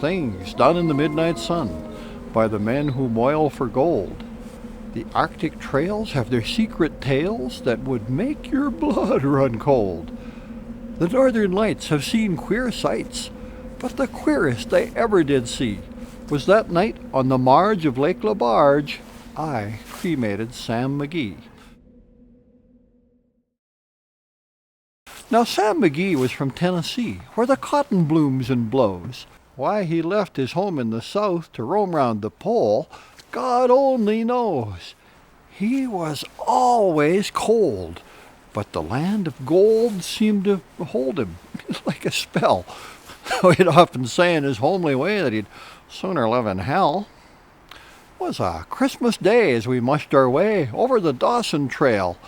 things done in the midnight sun by the men who moil for gold. The Arctic trails have their secret tales that would make your blood run cold. The Northern Lights have seen queer sights, but the queerest they ever did see was that night on the marge of Lake Labarge, I cremated Sam McGee. Now Sam McGee was from Tennessee, where the cotton blooms and blows. Why he left his home in the South to roam round the pole, God only knows. He was always cold, but the land of gold seemed to hold him like a spell. He'd often say in his homely way that he'd sooner live in hell. It was a Christmas day as we mushed our way over the Dawson Trail.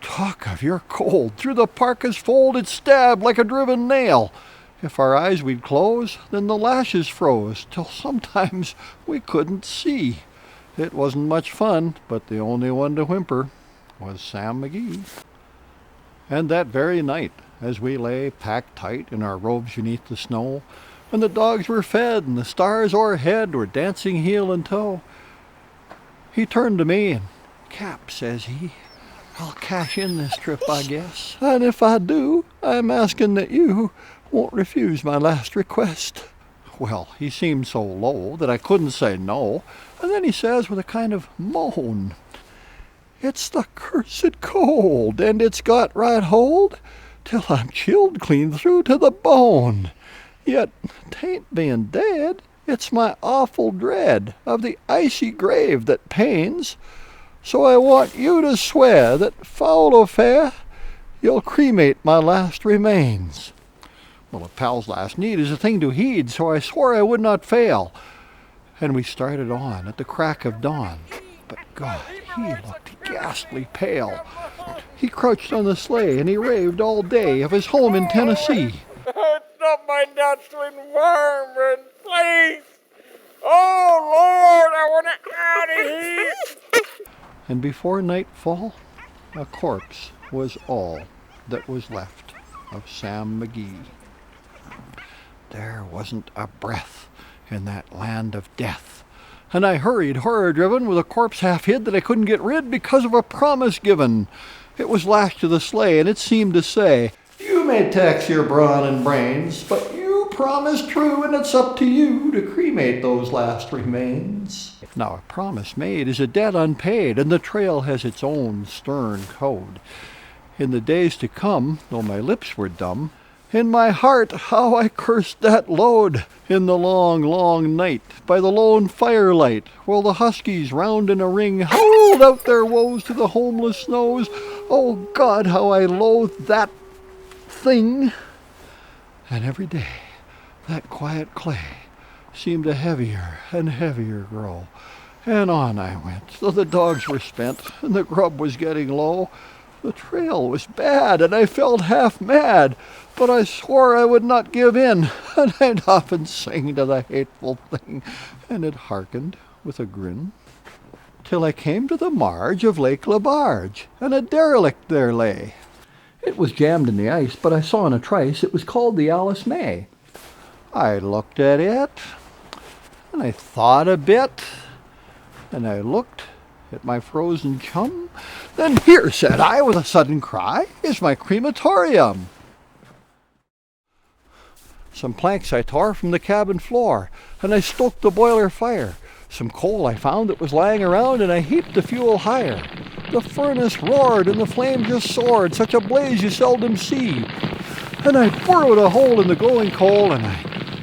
Talk of your cold, through the parka's fold it stabbed like a driven nail. If our eyes we'd close, then the lashes froze, till sometimes we couldn't see. It wasn't much fun, but the only one to whimper was Sam McGee. And that very night, as we lay packed tight in our robes beneath the snow, when the dogs were fed and the stars o'erhead were dancing heel and toe, he turned to me and, "Cap," says he, "I'll cash in this trip, I guess. And if I do, I'm asking that you won't refuse my last request." Well, he seemed so low that I couldn't say no, and then he says with a kind of moan, "It's the cursed cold, and it's got right hold till I'm chilled clean through to the bone. Yet 'tain't being dead, it's my awful dread of the icy grave that pains. So I want you to swear that, foul or fair, you'll cremate my last remains." Well, a pal's last need is a thing to heed, so I swore I would not fail. And we started on at the crack of dawn. But God, he looked ghastly pale. He crouched on the sleigh and he raved all day of his home in Tennessee. "Stop my dazzling warm and please! Oh Lord, I want to out of here!" And before nightfall, a corpse was all that was left of Sam McGee. There wasn't a breath in that land of death, and I hurried, horror-driven, with a corpse half hid that I couldn't get rid because of a promise given. It was lashed to the sleigh, and it seemed to say, "You may tax your brawn and brains, but you promised true, and it's up to you to cremate those last remains." Now a promise made is a debt unpaid, and the trail has its own stern code. In the days to come, though my lips were dumb, in my heart how I cursed that load. In the long, long night, by the lone firelight, while the huskies round in a ring howled out their woes to the homeless snows, oh God, how I loathed that thing. And every day that quiet clay seemed to heavier and heavier grow. And on I went, though the dogs were spent and the grub was getting low. The trail was bad, and I felt half mad, but I swore I would not give in, and I'd often sing to the hateful thing, and it hearkened with a grin, till I came to the marge of Lake Labarge, and a derelict there lay. It was jammed in the ice, but I saw in a trice it was called the Alice May. I looked at it, and I thought a bit, and I looked at my frozen chum. Then here, said I with a sudden cry, is my crematorium. Some planks I tore from the cabin floor, and I stoked the boiler fire. Some coal I found that was lying around, and I heaped the fuel higher. The furnace roared, and the flame just soared, such a blaze you seldom see. And I burrowed a hole in the glowing coal, and I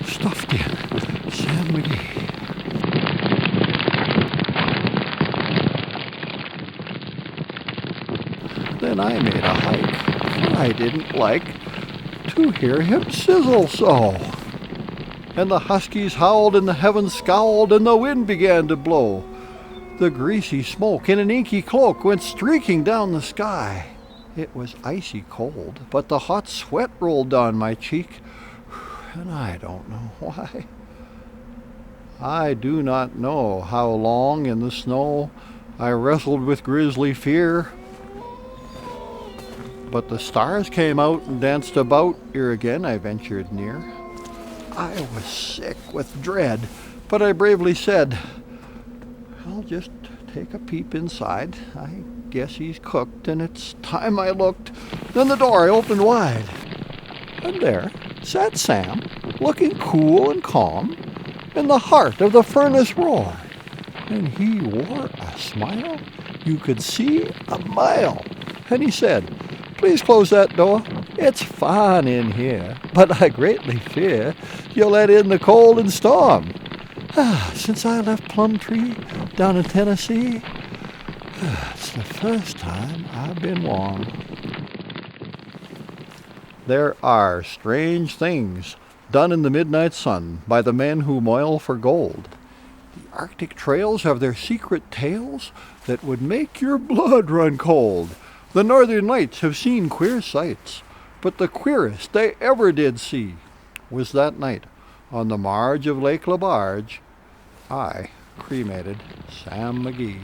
stuffed in Sam McGee. Then I made a hike, for I didn't like to hear him sizzle so. And the huskies howled and the heavens scowled and the wind began to blow. The greasy smoke in an inky cloak went streaking down the sky. It was icy cold, but the hot sweat rolled down my cheek, and I don't know why. I do not know how long in the snow I wrestled with grisly fear, but the stars came out and danced about ere again I ventured near. I was sick with dread, but I bravely said, "I'll just take a peep inside. I guess he's cooked, and it's time I looked." Then the door I opened wide, and there sat Sam, looking cool and calm, in the heart of the furnace roar. And he wore a smile you could see a mile. And he said, "Please close that door. It's fine in here, but I greatly fear you'll let in the cold and storm. Since I left Plumtree down in Tennessee, it's the first time I've been warm." There are strange things done in the midnight sun by the men who moil for gold. The Arctic trails have their secret tales that would make your blood run cold. The Northern Lights have seen queer sights, but the queerest they ever did see was that night on the marge of Lake Labarge I cremated Sam McGee.